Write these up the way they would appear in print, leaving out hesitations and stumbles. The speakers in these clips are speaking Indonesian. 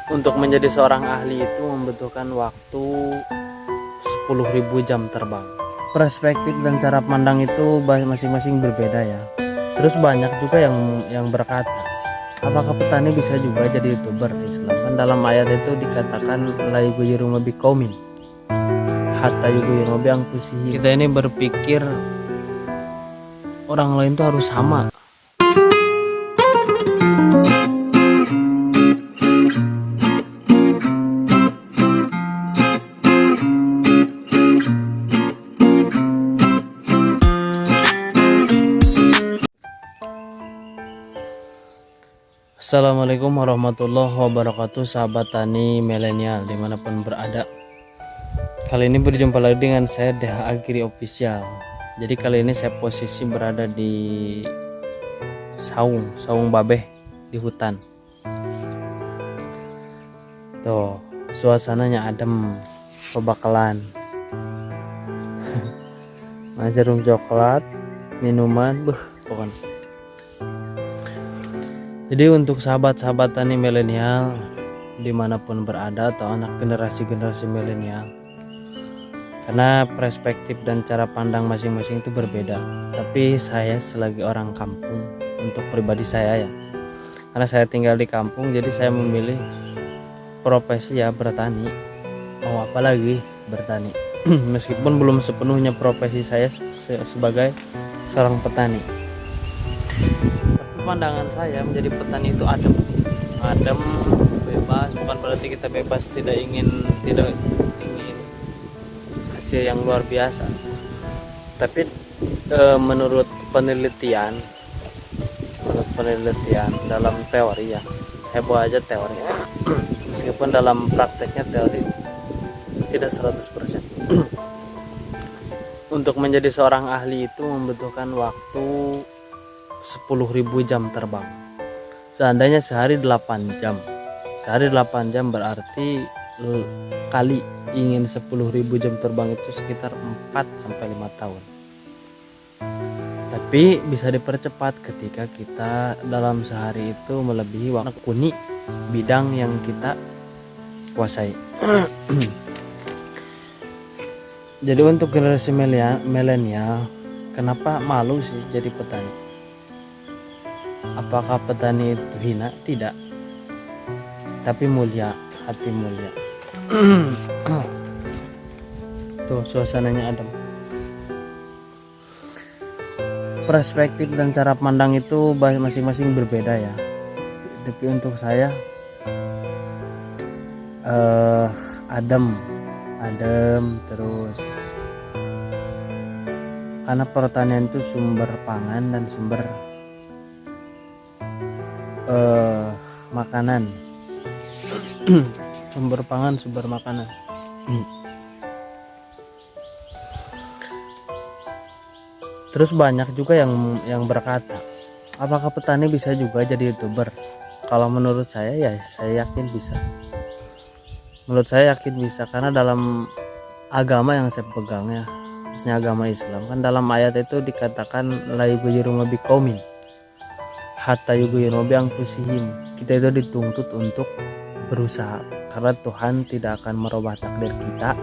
Untuk menjadi seorang ahli itu membutuhkan waktu 10.000 jam terbang. Perspektif dan cara pandang itu masing-masing berbeda ya. Terus banyak juga yang berkata, apakah petani bisa juga jadi youtuber Islam? Kan dalam ayat itu dikatakan la yughayyiru ma biqaumin hatta yughayyiru ma bi anfusihim. Kita ini berpikir orang lain tuh harus sama. Assalamualaikum warahmatullahi wabarakatuh, sahabat tani milenial dimanapun berada. Kali ini berjumpa lagi dengan saya DH Agri Official. Jadi kali ini saya posisi berada di saung babeh di hutan. Tuh suasananya adem, pebakalan, jarum coklat, minuman, pokoknya. Jadi untuk sahabat-sahabat tani milenial dimanapun berada atau anak generasi milenial, karena perspektif dan cara pandang masing-masing itu berbeda. Tapi saya selagi orang kampung, untuk pribadi saya ya, karena saya tinggal di kampung, jadi saya memilih profesi ya bertani. Mau apa lagi bertani. Meskipun belum sepenuhnya profesi saya sebagai seorang petani, pandangan saya menjadi petani itu adem, bebas. Bukan berarti kita bebas tidak ingin hasil yang luar biasa, tapi menurut penelitian dalam teori ya, saya bawa aja teori meskipun dalam prakteknya teori tidak 100%. Untuk menjadi seorang ahli itu membutuhkan waktu 10.000 jam terbang. Seandainya sehari 8 jam berarti kali ingin 10.000 jam terbang itu sekitar 4-5 tahun. Tapi bisa dipercepat ketika kita dalam sehari itu melebihi waktu kuni bidang yang kita kuasai. Jadi untuk generasi milenial, kenapa malu sih jadi petani? Apakah petani itu hina? Tidak, tapi mulia, hati mulia. Tuh suasananya adem. Perspektif dan cara pandang itu masing-masing berbeda ya. Tapi untuk saya adem terus, karena pertanian itu sumber pangan dan sumber makanan. Sumber pangan, sumber makanan. Terus banyak juga yang berkata, apakah petani bisa juga jadi youtuber? Kalau menurut saya ya, saya yakin bisa. Menurut saya yakin bisa, karena dalam agama yang saya pegang ya, khususnya agama Islam, kan dalam ayat itu dikatakan la yughayyiru ma biqaumin hatta yughayyiru bi anfusihim. Kita itu dituntut untuk berusaha, karena Tuhan tidak akan merubah takdir kita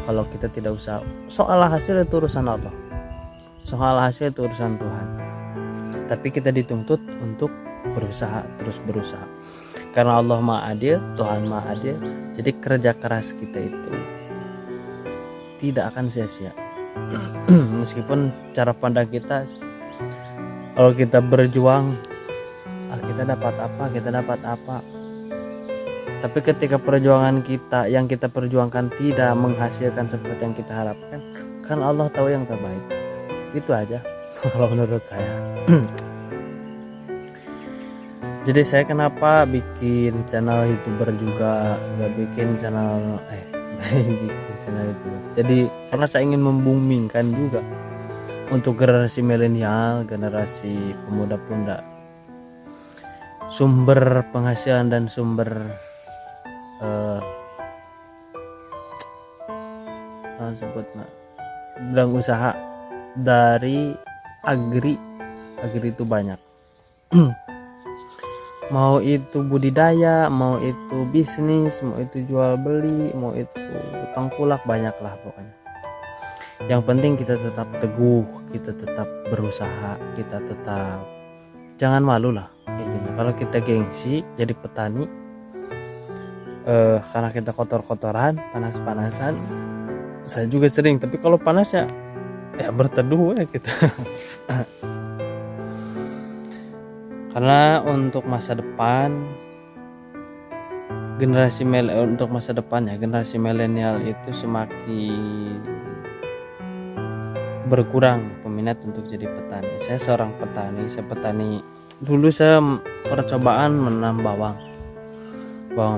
kalau kita tidak usaha. Soal hasil itu urusan Allah, soal hasil itu urusan Tuhan, tapi kita dituntut untuk berusaha, terus berusaha, karena Allah Maha Adil, Tuhan Maha Adil. Jadi kerja keras kita itu tidak akan sia-sia. Meskipun cara pandang kita, kalau kita berjuang kita dapat apa, tapi ketika perjuangan kita yang kita perjuangkan tidak menghasilkan seperti yang kita harapkan, kan Allah tahu yang terbaik. Itu aja kalau menurut saya. Jadi saya kenapa bikin channel YouTuber juga, nggak bikin channel YouTube. Jadi karena saya ingin membumingkan juga untuk generasi milenial, generasi pemuda-pemuda, sumber penghasilan dan sumber bidang usaha dari agri itu banyak. mau itu budidaya, mau itu bisnis, mau itu jual beli, mau itu tengkulak, banyak lah pokoknya. Yang penting kita tetap teguh, kita tetap berusaha, kita tetap jangan malu lah intinya. Kalau kita gengsi jadi petani, karena kita kotor-kotoran, panas-panasan, saya juga sering, tapi kalau panas ya berteduh ya kita. Karena untuk masa depan untuk masa depannya generasi milenial itu semakin berkurang peminat untuk jadi petani. Saya seorang petani, dulu saya percobaan menanam bawang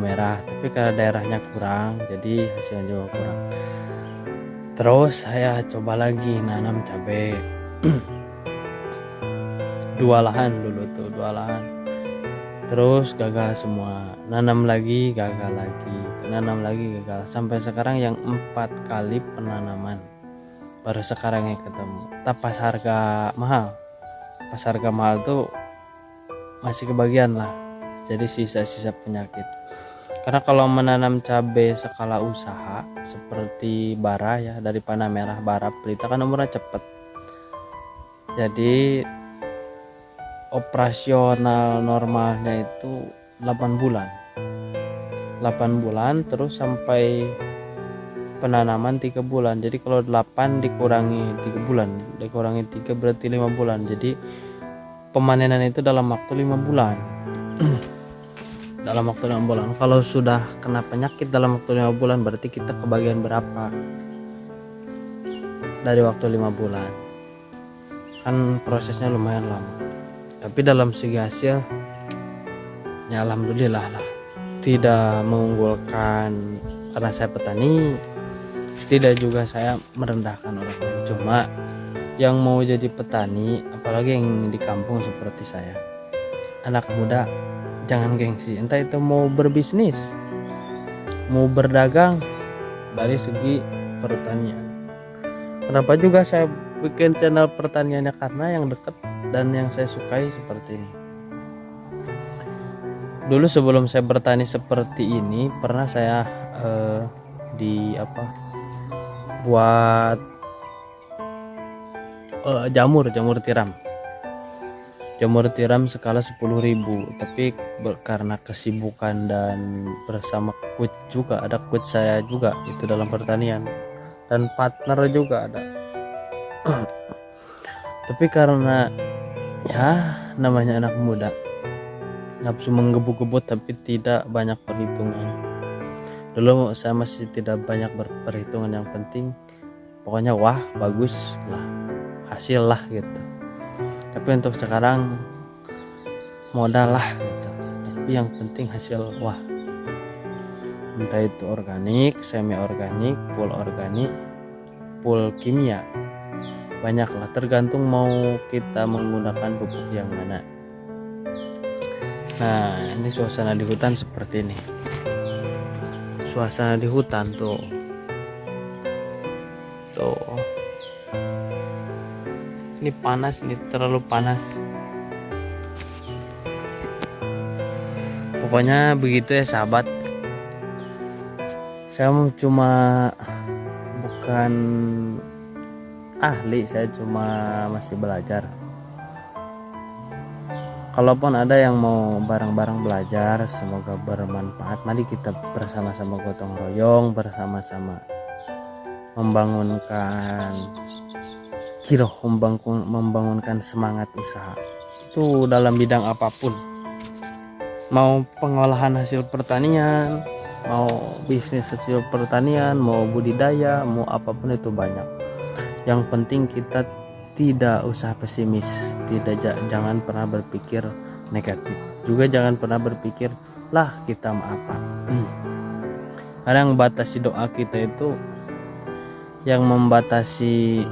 merah, tapi karena daerahnya kurang jadi hasilnya juga kurang. Terus saya coba lagi nanam cabai. dua lahan, terus gagal semua. Nanam lagi gagal lagi, nanam lagi gagal, sampai sekarang yang 4 kali penanaman baru sekarang yang ketemu. Pas harga mahal tuh masih kebagian lah, jadi sisa-sisa penyakit. Karena kalau menanam cabai skala usaha seperti bara ya, dari panah merah bara pelita kan umurnya cepet, jadi operasional normalnya itu 8 bulan terus sampai penanaman 3 bulan. Jadi kalau 8 dikurangi 3 berarti 5 bulan. Jadi pemanenan itu dalam waktu 5 bulan. Dalam waktu 5 bulan. Kalau sudah kena penyakit dalam waktu 5 bulan berarti kita kebagian berapa dari waktu 5 bulan. Kan prosesnya lumayan lama. Tapi dalam segi hasil ya alhamdulillah lah, tidak mengunggulkan karena saya petani, tidak juga saya merendahkan orang lain. Cuma yang mau jadi petani, apalagi yang di kampung seperti saya, anak muda, jangan gengsi. Entah itu mau berbisnis, mau berdagang dari segi pertanian. Kenapa juga saya bikin channel pertaniannya, karena yang dekat dan yang saya sukai seperti ini. Dulu sebelum saya bertani seperti ini pernah saya buat jamur tiram skala 10.000, tapi karena kesibukan dan bersama coach juga, ada coach saya juga itu dalam pertanian dan partner juga ada. Tapi karena ya namanya anak muda, nafsu menggebu-gebu tapi tidak banyak perhitungan. Dulu saya masih tidak banyak berperhitungan, yang penting pokoknya wah bagus lah, hasil lah gitu. Tapi untuk sekarang modal lah gitu, tapi yang penting hasil wah. Entah itu organik, semi organik, full kimia, banyak lah, tergantung mau kita menggunakan pupuk yang mana. Nah ini suasana di hutan seperti ini. Suasana di hutan tuh ini panas, ini terlalu panas. Pokoknya begitu ya sahabat. Saya cuma bukan ahli, saya cuma masih belajar. Kalaupun ada yang mau bareng-bareng belajar, semoga bermanfaat. Mari kita bersama-sama gotong royong, bersama-sama membangunkan semangat usaha itu dalam bidang apapun, mau pengolahan hasil pertanian, mau bisnis hasil pertanian, mau budidaya, mau apapun itu banyak. Yang penting kita tidak usah pesimis, jangan pernah berpikir negatif, juga jangan pernah berpikir lah kita mau apa. Kadang batasi doa kita itu yang membatasi,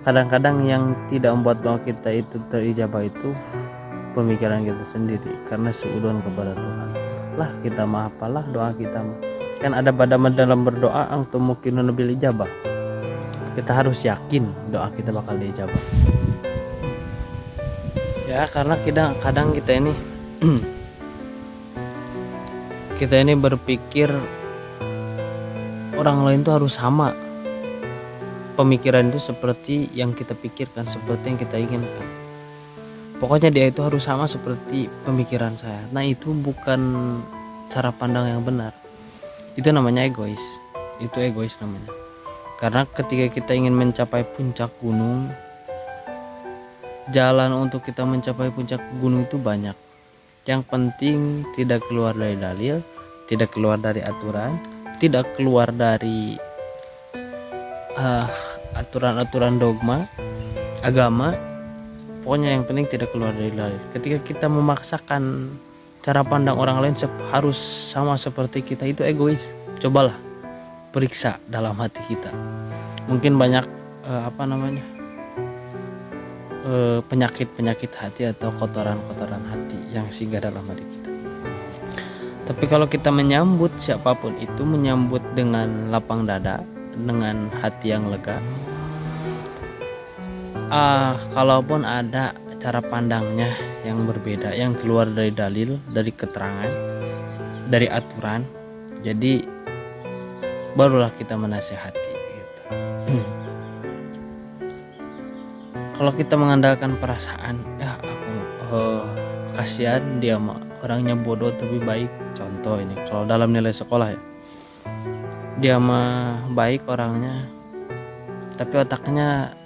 kadang-kadang yang tidak membuat doa kita itu terijabah itu pemikiran kita sendiri, karena seudon kepada Tuhan lah kita mah apalah doa kita kan ada pada dalam berdoa antum mungkin bil ijabah. Kita harus yakin doa kita bakal diijabah. Ya karena kadang kita ini kita ini berpikir orang lain tuh harus sama pemikiran itu seperti yang kita pikirkan, seperti yang kita inginkan. Pokoknya dia itu harus sama seperti pemikiran saya. Nah itu bukan cara pandang yang benar. Itu namanya egois. Itu egois namanya. Karena ketika kita ingin mencapai puncak gunung, jalan untuk kita mencapai puncak gunung itu banyak. Yang penting tidak keluar dari dalil, tidak keluar dari aturan, tidak keluar dari aturan-aturan dogma agama. Pokoknya yang penting tidak keluar dari dalil. Ketika kita memaksakan cara pandang orang lain harus sama seperti kita, itu egois. Cobalah periksa dalam hati kita. Mungkin banyak penyakit hati atau kotoran-kotoran hati yang singgah dalam hati kita. Tapi kalau kita menyambut siapapun itu, menyambut dengan lapang dada, dengan hati yang lega, kalaupun ada cara pandangnya yang berbeda, yang keluar dari dalil, dari keterangan, dari aturan, jadi barulah kita menasehati gitu. Kalau kita mengandalkan perasaan, ya aku kasihan dia mah orangnya bodoh tapi baik. Contoh ini kalau dalam nilai sekolah ya, dia mah baik orangnya tapi otaknya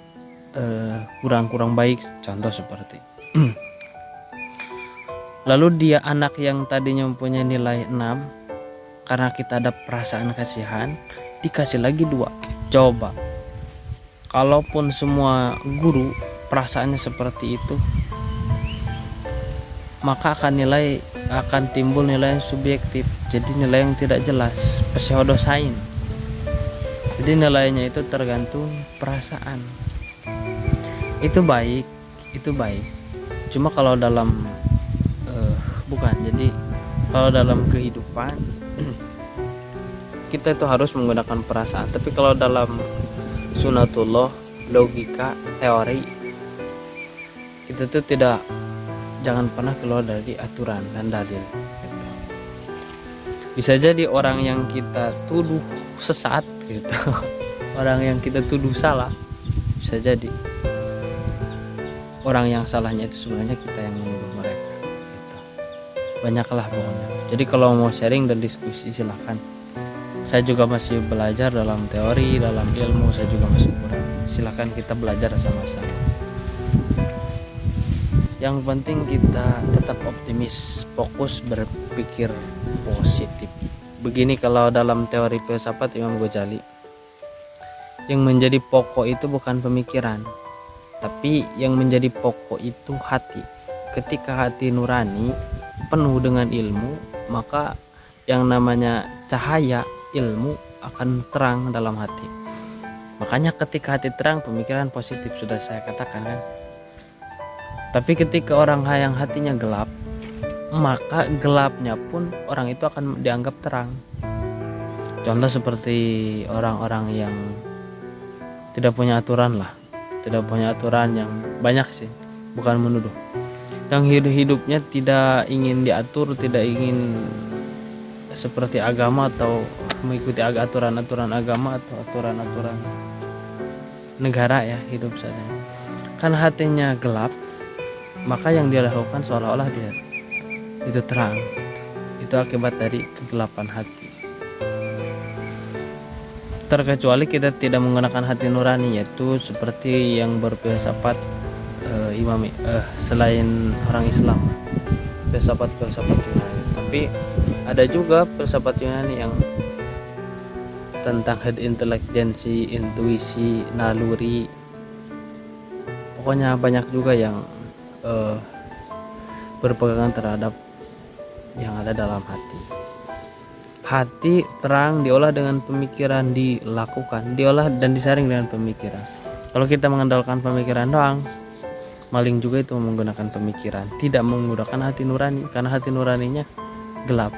kurang baik, contoh seperti lalu dia anak yang tadinya mempunyai nilai 6, karena kita ada perasaan kasihan dikasih lagi 2. Coba kalaupun semua guru perasaannya seperti itu, maka akan timbul nilai yang subjektif, jadi nilai yang tidak jelas, pseudosains. Jadi nilainya itu tergantung perasaan. Itu baik. Cuma kalau dalam kalau dalam kehidupan kita itu harus menggunakan perasaan. Tapi kalau dalam sunatullah, logika, teori, kita tuh jangan pernah keluar dari aturan dan dalil. Bisa jadi orang yang kita tuduh sesat gitu, orang yang kita tuduh salah, bisa jadi orang yang salahnya itu sebenarnya kita yang menuduh mereka gitu. Banyaklah pokoknya. Jadi kalau mau sharing dan diskusi silahkan. Saya juga masih belajar dalam teori, dalam ilmu saya juga masih kurang. Silahkan kita belajar sama-sama. Yang penting kita tetap optimis, fokus berpikir positif. Begini kalau dalam teori filsafat Imam Ghazali, yang menjadi pokok itu bukan pemikiran, tapi yang menjadi pokok itu hati. Ketika hati nurani penuh dengan ilmu, maka yang namanya cahaya ilmu akan terang dalam hati. Makanya ketika hati terang, pemikiran positif, sudah saya katakan kan. Tapi ketika orang yang hatinya gelap, maka gelapnya pun orang itu akan dianggap terang. Contoh seperti orang-orang yang tidak punya aturan lah, tidak punya aturan yang banyak sih, bukan menuduh. Yang hidupnya tidak ingin diatur, tidak ingin seperti agama atau mengikuti aturan-aturan agama atau aturan-aturan negara ya, hidup saja. Karena hatinya gelap, maka yang dia lakukan seolah-olah dia itu terang. Itu akibat dari kegelapan hati. Terkecuali kita tidak menggunakan hati nurani, yaitu seperti yang berfilsafat selain orang Islam, filsafat Yunani. Tapi ada juga filsafat Yunani yang tentang head intelijensi, intuisi, naluri. Pokoknya banyak juga yang berpegangan terhadap yang ada dalam hati. Hati terang diolah dengan pemikiran, diolah dan disaring dengan pemikiran. Kalau kita mengandalkan pemikiran doang, maling juga itu menggunakan pemikiran, tidak menggunakan hati nurani, karena hati nuraninya gelap.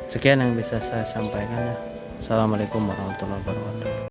Sekian yang bisa saya sampaikan ya. Assalamualaikum warahmatullahi wabarakatuh.